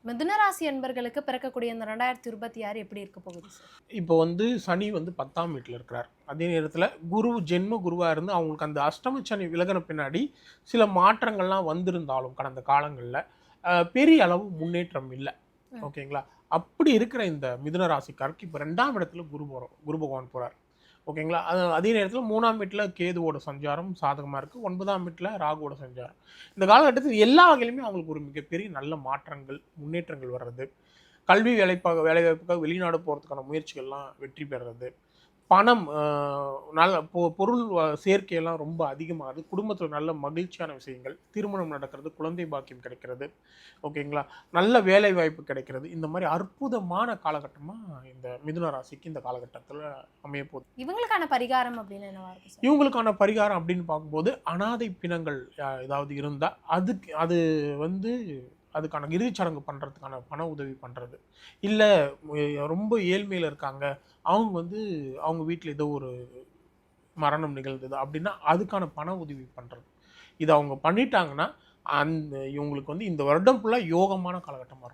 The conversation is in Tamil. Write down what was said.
மிதுன ராசி அன்பர்களுக்கு பிறக்கக்கூடிய இந்த 2026 எப்படி இருக்க போகுது சார்? இப்போ சனி 10ஆம் வீட்டில் இருக்கிறார். அதே நேரத்தில் குரு ஜென்ம குருவாக இருந்து அவங்களுக்கு அந்த அஷ்டம சனி விலகின பின்னாடி சில மாற்றங்கள்லாம் வந்திருந்தாலும் கடந்த காலங்களில் பெரிய அளவு முன்னேற்றம் இல்லை. ஓகேங்களா? அப்படி இருக்கிற இந்த மிதுன ராசிக்காரருக்கு இப்போ 2ஆம் இடத்துல குரு பகவான் போகிறார். ஓகேங்களா? அதே நேரத்தில் 3ஆம் வீட்டில் கேதுவோட சஞ்சாரம் சாதகமாக இருக்குது. 9ஆம் வீட்டில் ராகுவோட சஞ்சாரம். இந்த காலகட்டத்தில் எல்லா வகையிலுமே அவங்களுக்கு ஒரு மிகப்பெரிய நல்ல மாற்றங்கள் முன்னேற்றங்கள் வர்றது, கல்வி வேலைவாய்ப்புக்காக வெளிநாடு போகிறதுக்கான முயற்சிகள்லாம் வெற்றி பெறுறது, பணம் நல்ல பொருள் சேர்க்கையெல்லாம் ரொம்ப அதிகமாகுது, குடும்பத்தில் நல்ல மகிழ்ச்சியான விஷயங்கள், திருமணம் நடக்கிறது, குழந்தை பாக்கியம் கிடைக்கிறது, ஓகேங்களா, நல்ல வேலை வாய்ப்பு கிடைக்கிறது. இந்த மாதிரி அற்புதமான காலகட்டமாக இந்த மிதுன ராசிக்கு இந்த காலகட்டத்தில் அமைய போகுது. இவங்களுக்கான பரிகாரம் அப்படின்னு என்னவா இருக்கும் சார்? இவங்களுக்கான பரிகாரம் அப்படின்னு பார்க்கும்போது அனாதை பிணங்கள் ஏதாவது இருந்தால் அது அதுக்கான இறுதிச்சடங்கு பண்ணுறதுக்கான பண உதவி பண்ணுறது, இல்லை ரொம்ப ஏழ்மையில் இருக்காங்க, அவங்க அவங்க வீட்டில் ஏதோ ஒரு மரணம் நிகழ்ந்தது அப்படின்னா அதுக்கான பண உதவி பண்ணுறது, இதை அவங்க பண்ணிட்டாங்கன்னா இவங்களுக்கு இந்த வருடம் ஃபுல்லாக யோகமான காலகட்டமாக இருக்கும்.